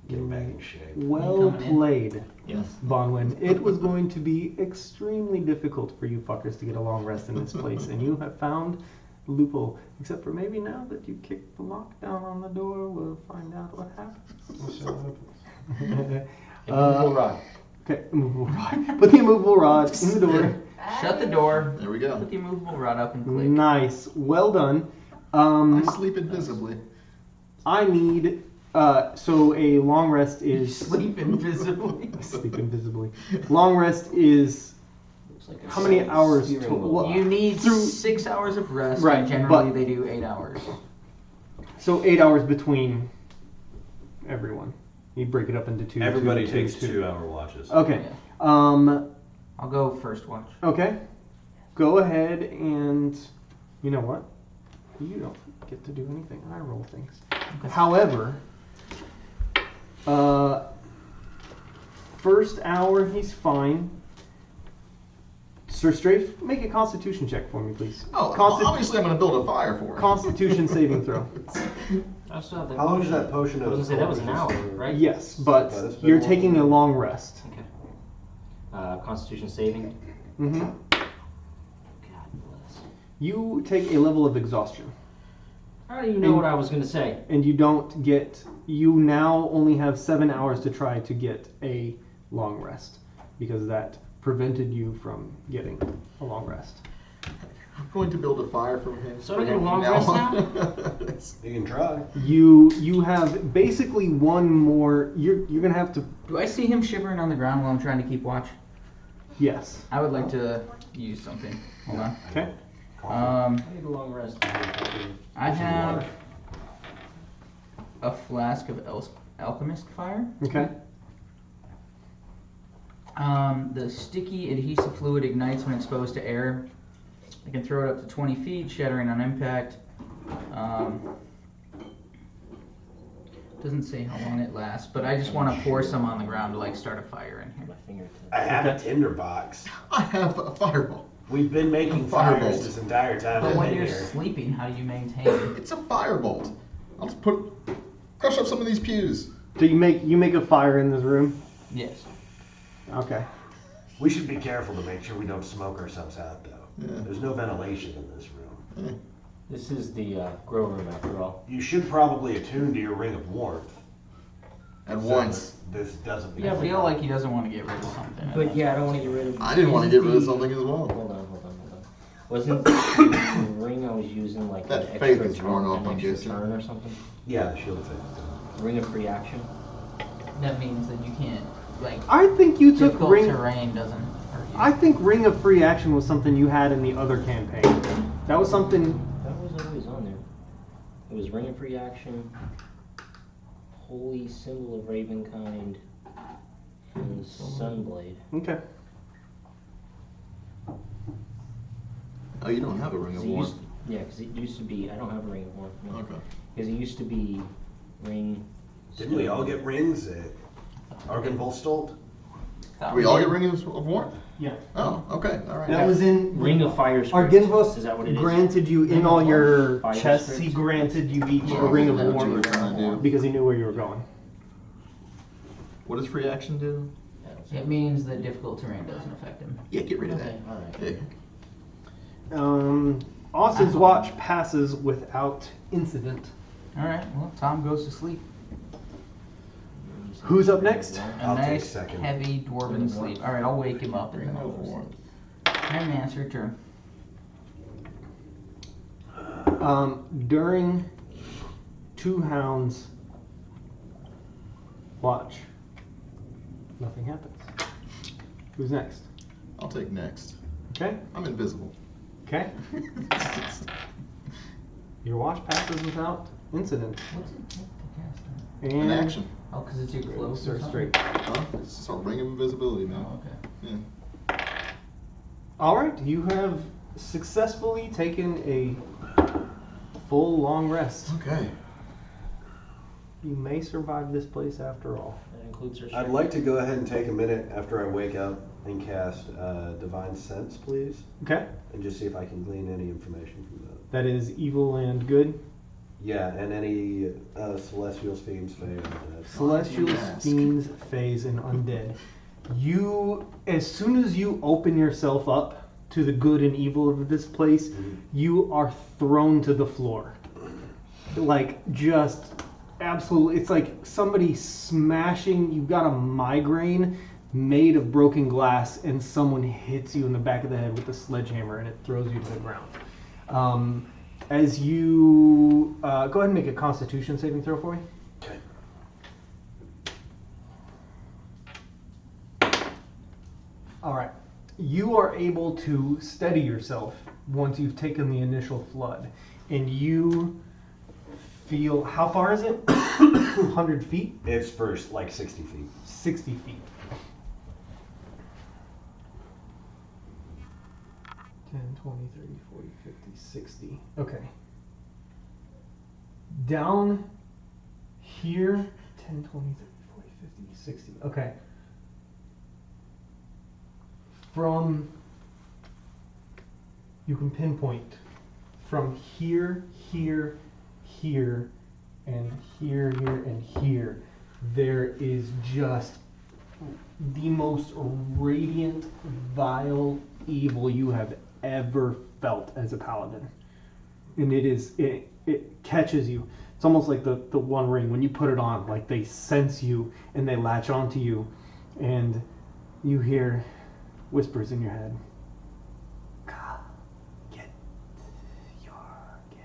Get him back in shape. Well coming in? played, Yes. Bonwin. It was going to be extremely difficult for you fuckers to get a long rest in this place, and you have found the loophole. Except for maybe now that you kicked the lock down on the door, we'll find out what happens. Immovable rod. Okay, immovable rod. Put the immovable rod in the door. Shut the door. There we go. Put the immovable rod up and click. Nice. Well done. I sleep invisibly. I need so a long rest is Sleep invisibly. sleep invisibly. Long rest is Looks like a how many hours steering total? wheel. Well, You need Through- 6 hours of rest. Right, And generally, but- they do 8 hours. so 8 hours between everyone. You break it up into two. Everybody two, takes two. 2-hour watches. Okay. I'll go first watch. Okay. Go ahead and you know what? You don't get to do anything. I roll things. However, first hour he's fine. Sir Strafe, make a Constitution check for me, please. Oh, well, obviously I'm going to build a fire for him. Constitution saving throw. I still have that How long is potion. that potion I of was gonna say that was an hour, right? Yes, but That has been you're long. taking a long rest. Okay. Constitution saving. hmm God bless. You take a level of exhaustion, I don't even know what I was gonna say. and you don't get. You now only have 7 hours to try to get a long rest, because that prevented you from getting a long rest. I'm going to build a fire for him. So I get a long rest now? You can try. You have basically one more. You're gonna have to. Do I see him shivering on the ground while I'm trying to keep watch? Yes. I would like to use something. Hold on. Okay. I need a long rest. I have a flask of alchemist fire. Okay. The sticky adhesive fluid ignites when exposed to air. I can throw it up to 20 feet, shattering on impact. Doesn't say how long it lasts, but I just want to pour some on the ground to like start a fire in here. My fingertips. I have a tinderbox. I have a fireball. We've been making Firebolt. fires this entire time But I've when been you're here. sleeping, how do you maintain it? It's a firebolt. I'll just crush up some of these pews. So you make a fire in this room. Yes. Okay. We should be careful to make sure we don't smoke ourselves out, though. Yeah. There's no ventilation in this room. This is the grow room after all. You should probably attune to your ring of warmth. At so once. that This doesn't. I feel like he doesn't want to get rid of something. But yeah, I don't want to get rid of. I didn't want to get rid of Isn't something as well. Hold on. Wasn't the ring I was using like That an faith extra is worn off, an I'm extra guessing. turn or something? Yeah, the shield of faith. Ring of free action. That means that you can't, like, I think you took difficult ring. terrain doesn't hurt I think Ring of Free Action was something you had in the other campaign. That was something. That was always on there. It was Ring of Free Action, Holy Symbol of Ravenkind, and Sunblade. Okay. Oh, you don't have a ring of warmth. Yeah, because it used to be. I don't have a Ring of Warmth. No. Okay. Because it used to be Ring. Didn't we all get rings at Argenvolstold? We all get rings of warmth? Yeah. Oh, okay, all right. That was in Ring of Fire Script. Argenvos Is that what it is? granted you in Ring all of your Fire chests. Script? He granted you each a Oh, Ring of that's what you were Warmth trying to do. because he knew where you were going. What does free action do? It means that difficult terrain doesn't affect him. Yeah, get rid of Okay, that. alright. Yeah. Austin's watch passes without incident. Alright, well, Tom goes to sleep. Who's up next? A I'll take nice, second. heavy dwarven sleep. Alright, I'll wake him up and then Ring I'll of go to sleep. warmth. Alright, man, it's your turn. During Two Hounds watch, nothing happens. Who's next? I'll take next. Okay. I'm invisible. Okay. Your watch passes without incident. What's it take to cast that? And An action. Oh, because it's your clothes or Start something? straight. Huh? It's a ring of invisibility, man. Oh, okay. Yeah. All right, you have successfully taken a full long rest. Okay. You may survive this place after all. That includes her. I'd like to go ahead and take a minute after I wake up and cast Divine Sense, please, Okay. and just see if I can glean any information from that. That is evil and good. Yeah, and any Celestials, Fiends, Fae, and Celestials, Ask. fiends, fays, and undead. You, as soon as you open yourself up to the good and evil of this place, you are thrown to the floor. Like, just absolutely, it's like somebody smashing, you've got a migraine made of broken glass, and someone hits you in the back of the head with a sledgehammer, and it throws you to the ground. As you, go ahead and make a Constitution saving throw for me. Okay. All right. You are able to steady yourself once you've taken the initial flood, and you feel, how far is it? 100 feet? It's first like 60 feet. 60 feet. 10, 20, 30, 40, 50, 60. Okay. Down here, 10, 20, 30, 40, 50, 60. Okay. From, you can pinpoint from here, here, here, and here, here, and here. There is just the most radiant, vile evil you have ever felt as a paladin. And it catches you. It's almost like the One Ring. When you put it on, like they sense you and they latch onto you, and you hear whispers in your head. Come, get your gift.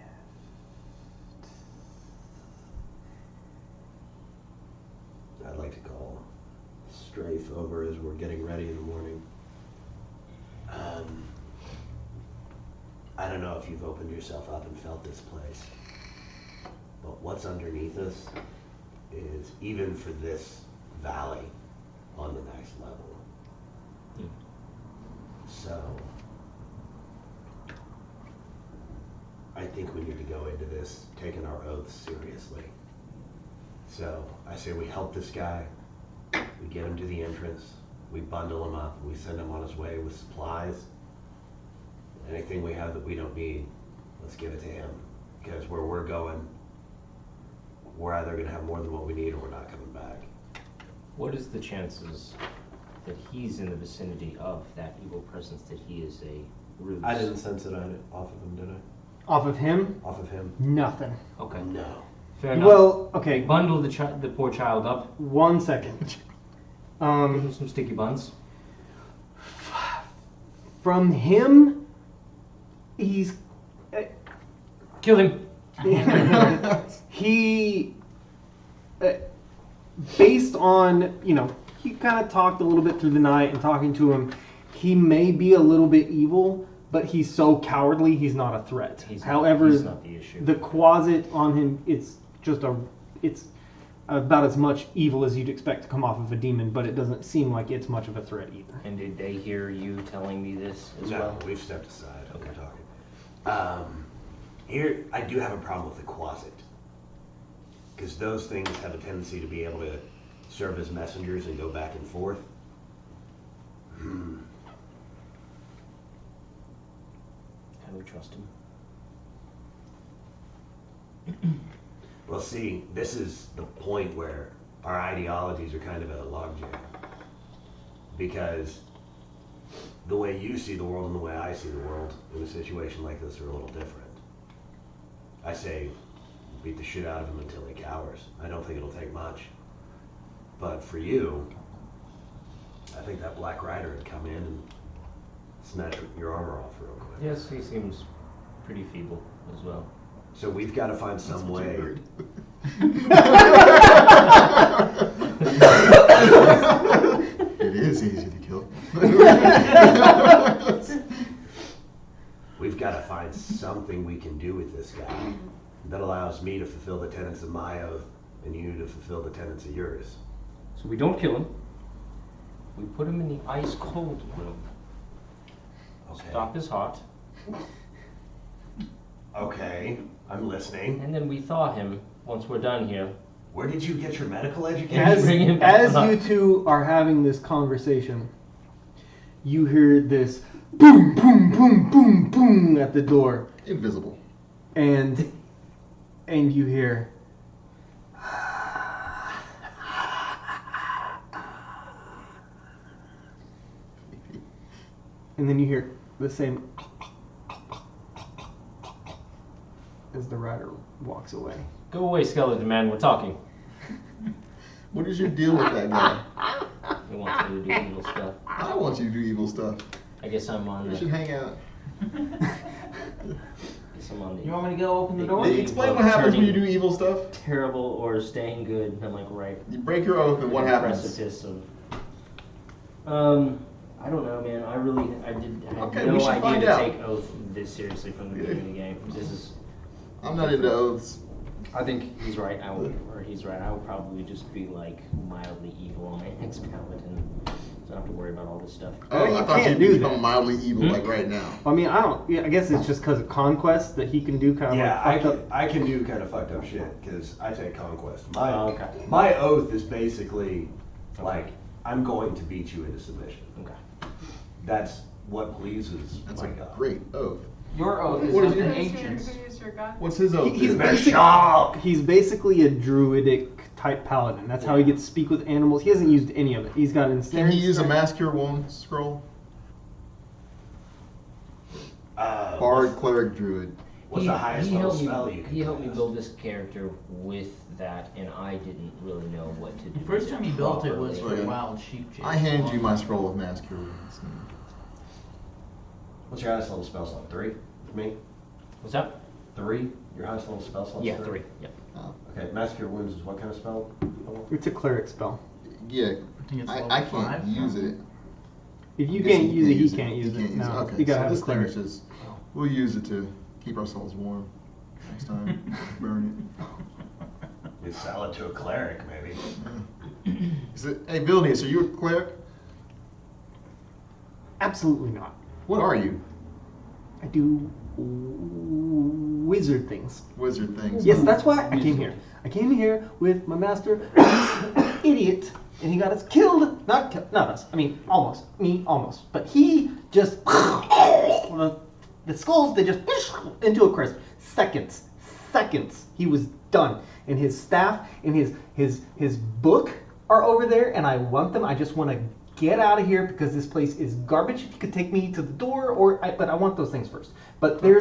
I'd like to call Strafe over as we're getting ready in the morning. I don't know if you've opened yourself up and felt this place, but what's underneath us is, even for this valley, on the next level. So, I think we need to go into this taking our oaths seriously. So, I say we help this guy, we get him to the entrance, we bundle him up, we send him on his way with supplies. Anything we have that we don't need, let's give it to him. Because where we're going, we're either going to have more than what we need or we're not coming back. What is the chances that he's in the vicinity of that evil presence, that he is a ruse? I didn't sense it off of him, did I? Off of him? Off of him? Nothing. Okay. No. Fair enough. Well, okay. Bundle the poor child up. 1 second. Give him some sticky buns. From him, he's Kill him. he based on, you know, he kind of talked a little bit through the night and talking to him, He may be a little bit evil, but he's so cowardly, he's not a threat. However, he's not the issue. the closet on him, it's about as much evil as you'd expect to come off of a demon, but it doesn't seem like it's much of a threat either. And did they hear you telling me this as No, well? we've stepped aside. Okay. We're talking. Here, I do have a problem with the closet. Because those things have a tendency to be able to serve as messengers and go back and forth. Can we trust him? Well, see, this is the point where our ideologies are kind of at a logjam. Because the way you see the world and the way I see the world in a situation like this are a little different. I say, beat the shit out of him until he cowers. I don't think it'll take much. But for you, I think that Black Rider would come in and snatch your armor off real quick. Yes, he seems pretty feeble as well. So we've got to find some way. It is easy to kill. We've got to find something we can do with this guy that allows me to fulfill the tenets of my oath and you to fulfill the tenets of yours. So we don't kill him. We put him in the ice cold room. Okay. Stop his heart. Okay, I'm listening. And then we thaw him once we're done here. Where did you get your medical education? As you two are having this conversation, you hear this boom, boom, boom, boom, boom at the door, Invisible. and you hear. And then you hear the same as the rider walks away. Go away, skeleton man. We're talking. What is your deal with that guy? He wants me to do evil stuff. I want you to do evil stuff. I guess I'm on We should the. hang out. You want me to go open the door? Hey, Explain what happens when you do evil stuff. Terrible or staying good. I'm like right. You break your oath, and what the happens? Precipice of. I don't know, man. I had Okay, we no should find idea to out. take oath this seriously from the beginning of the game. This is. I'm not into oaths. I think he's right. I will probably just be like mildly evil on my next paladin. So I don't have to worry about all this stuff. Oh, You I thought can't you'd do become that. mildly evil like right now. I mean, I guess it's just because of conquest that he can do kind of Yeah, like fucked up. I can do kind of fucked up shit because I take conquest. Okay. My oath is basically like I'm going to beat you into submission. Okay. That's what pleases That's my a God. great oath. Your oath is What is something your- ancient. Who is your god? What's his oath? He's do? he's basically a druidic type paladin. That's how he gets to speak with animals. He hasn't used any of it. He's got Can ensnared. he use a strength. mass cure wound scroll? Uh, Bard, cleric, druid. What's the highest level spell you can He helped me cast? build this character with that, and I didn't really know what to do. The first time he built it was for Okay. wild sheep chase. I hand you my scroll of mass cure wounds. What's your highest level spell slot? 3 for me? What's that? 3? Your highest level spell slot? Yeah, 3. Yep. Okay, Mass Cure Wounds is what kind of spell? It's a cleric spell. Yeah, I think it's level I can't 5. use it. If you I guess can't use it, he use can't use He it. can't use No, Okay, you gotta so have this a thing cleric. is just, we'll use it to keep ourselves warm next time. Burn It's salad to a cleric, maybe. it. Is it. Hey, Vilnius, are you a cleric? Absolutely not. What are you? I do wizard things. Wizard things. Yes, that's why I came here. I came here with my master, idiot, and he got us killed. Not us. I mean, almost. Me, almost. But he just the skulls. They just into a crisp. Seconds. He was done. And his staff and his book are over there, and I want them. I just want to get out of here because this place is garbage. If you could take me to the door, but I want those things first. But there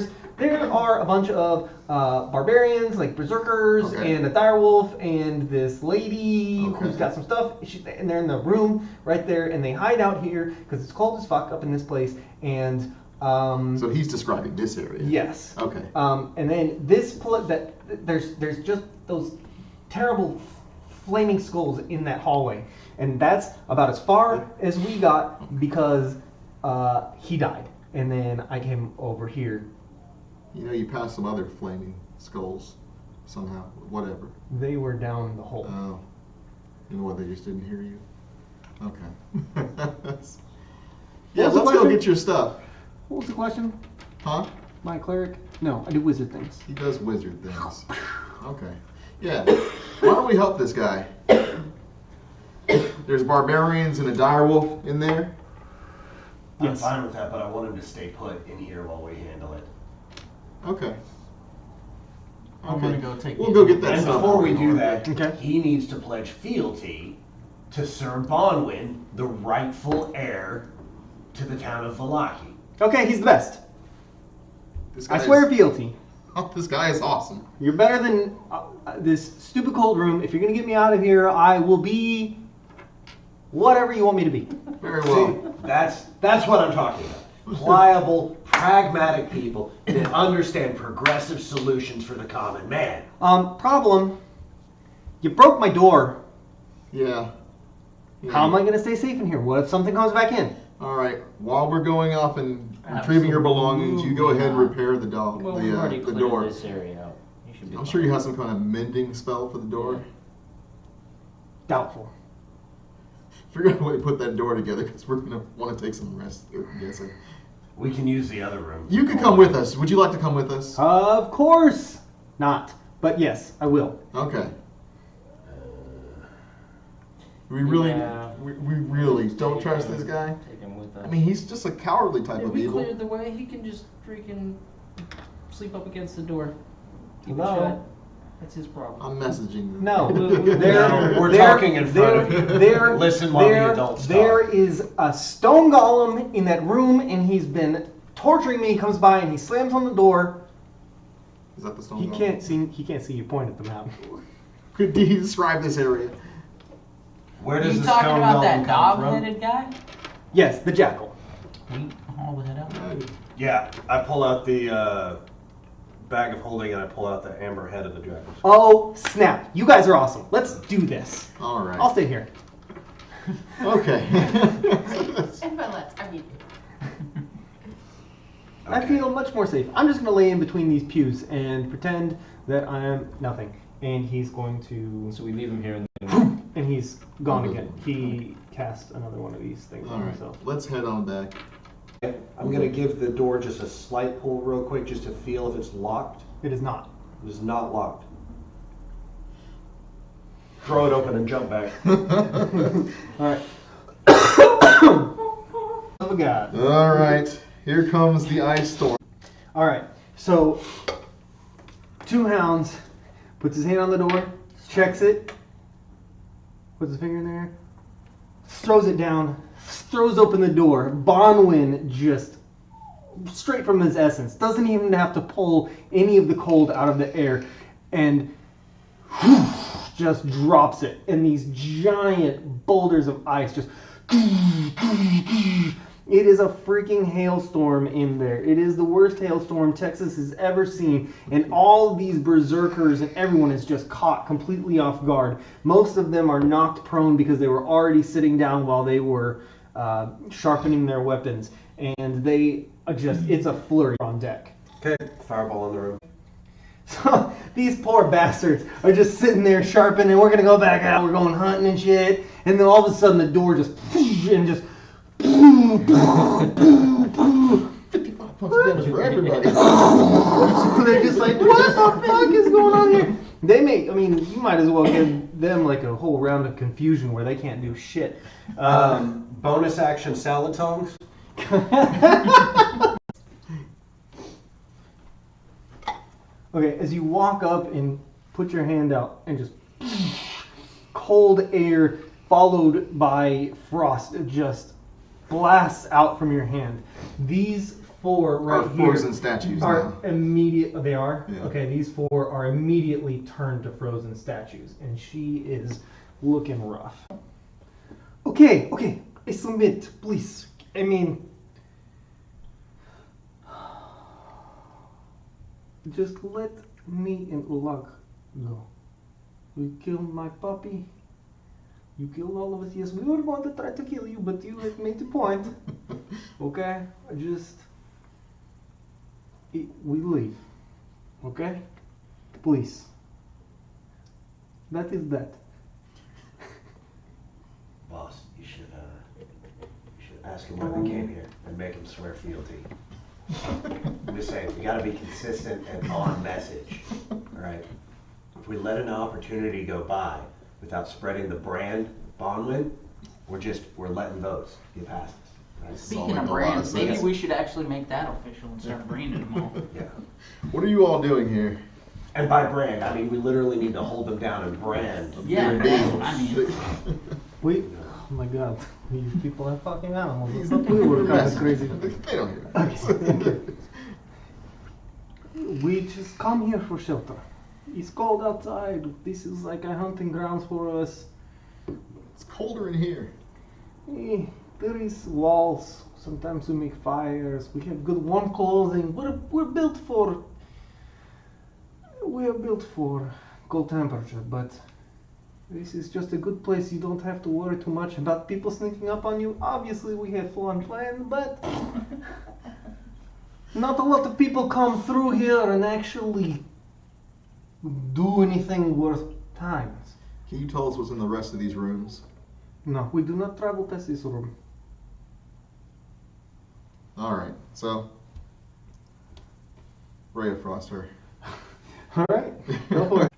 are a bunch of barbarians, like berserkers, Okay. and a direwolf, and this lady Okay. who's got some stuff. And they're in the room right there, and they hide out here because it's cold as fuck up in this place. And So he's describing this area. yes. Okay. And then there's just those terrible flaming skulls in that hallway, and that's about as far as we got because he died. And then I came over here. You know, you passed some other flaming skulls somehow. Whatever. They were down the hole. Oh. You know what? They just didn't hear you. Okay. Yeah, was the let's go question? get your stuff. What was the question? Huh? My cleric? No, I do wizard things. He does wizard things. Okay. Yeah. Why don't we help this guy? There's barbarians and a direwolf in there. I'm Yes. fine with that, but I want him to stay put in here while we handle it. Okay. I'm gonna go take. We'll go get that And stuff. before we do that, Okay. he needs to pledge fealty to Sir Bonwin, the rightful heir to the town of Valaki. Okay, he's the best. This I guy swear is- fealty. Oh, this guy is awesome. You're better than this stupid cold room. If you're gonna get me out of here, I will be whatever you want me to be. Very See, well. that's what I'm talking about. Pliable, pragmatic people that understand progressive solutions for the common man. Problem. You broke my door. Yeah. How am I gonna stay safe in here? What if something comes back in? All right. While we're going off and retrieving your belongings, you go ahead and repair the dog, Well, we've already the cleared door. this area out. You should be I'm fine. sure you have some kind of mending spell for the door. Doubtful. Figure out a way to put that door together because we're gonna want to take some rest. I'm guessing. We can use the other room. You could come with us. Would you like to come with us? Of course not. But yes, I will. Okay. We really, Yeah. we really don't trust this guy. Take him with us. I mean, he's just a cowardly type If of we evil. cleared the way, he can just freaking sleep up against the door. Keep it Hello? shut. That's his problem. I'm messaging them. No, No, we're talking in front of you. Listen while the adults talk. There is a stone golem in that room, and he's been torturing me. He comes by and he slams on the door. Is that the stone? He golem? can't see. He can't see you point at the map. Could you describe this area? Where does You the talking stone about golem that come from? dog-headed guy? Yes, the jackal. We haul the head out. Yeah, I pull out the bag of holding and I pull out the amber head of the dragon. Oh snap! You guys are awesome. Let's do this. All right. I'll stay here. Okay. And well, let's, I mean, I feel much more safe. I'm just gonna lay in between these pews and pretend that I am nothing. And he's going to. So we leave him here and And he's gone again. He cast another one of these things All on right. himself. Let's head on back. I'm gonna give the door just a slight pull real quick just to feel if it's locked. It is not. It is not locked. Throw it open and jump back. All right. Oh God. All right. Here comes the ice storm. All right. So, two hounds puts his hand on the door, checks it, puts his finger in there, throws it down, throws open the door. Bonwin just straight from his essence doesn't even have to pull any of the cold out of the air, and just drops it, and these giant boulders of ice just. It is a freaking hailstorm in there. It is the worst hailstorm Texas has ever seen, and all these berserkers and everyone is just caught completely off guard. Most of them are knocked prone because they were already sitting down while they were sharpening their weapons, and they it's a flurry on deck. Okay, fireball in the room. So these poor bastards are just sitting there sharpening. We're gonna go back out. We're going hunting and shit, and then all of a sudden the door just and just. 55 plus damage for everybody. They're just like, what the fuck is going on here? You might as well give them like a whole round of confusion where they can't do shit. Bonus action salad tongs. Okay, as you walk up and put your hand out and just cold air followed by frost just blasts out from your hand. These four right Are here frozen statues are now. immediate. They are? Yeah. Okay, these four are immediately turned to frozen statues, and she is looking rough. Okay, I submit, please. I mean, just let me and Ulak go. We killed my puppy. You killed all of us. Yes, we were going to try to kill you, but you like made the point. Okay? We leave. Okay? Please. That is that. Boss, you should ask him why they came here and make him swear fealty. I'm just saying, we gotta be consistent and on message, alright? If we let an opportunity go by without spreading the brand, Bonwin, we're letting those get past us. Right? Speaking of brands, maybe we should actually make that official and start branding them all. Yeah. What are you all doing here? And by brand, I mean we literally need to hold them down and brand. Yeah, Your that's deals. what I mean. Oh my god, these people are fucking animals. I thought we were kind of crazy. They don't hear. Okay. We just come here for shelter. It's cold outside. This is like a hunting grounds for us. It's colder in here. There is walls. Sometimes we make fires. We have good warm clothing. We're built for. We are built for cold temperature, but this is just a good place. You don't have to worry too much about people sneaking up on you. Obviously, we have full-on plans, but not a lot of people come through here and actually do anything worth time. Can you tell us what's in the rest of these rooms? No, we do not travel past this room. Alright, so. Ray of Frost her. All right, go for it.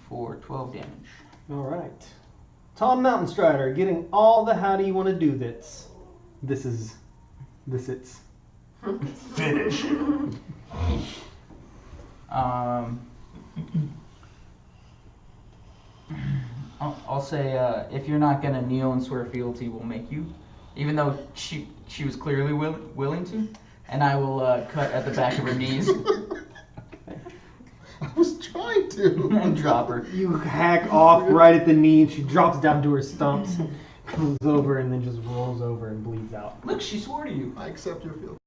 For 12 damage. All right, Tom Mountain Strider getting all the how do you want to do this? This is. Finish it. I'll say if you're not gonna kneel and swear fealty, we'll make you, even though she was clearly willing to, and I will cut at the back of her knees I was trying to. and drop her. You hack off right at the knee, and she drops down to her stumps, comes over, and then just rolls over and bleeds out. Look, she swore to you. I accept your feelings.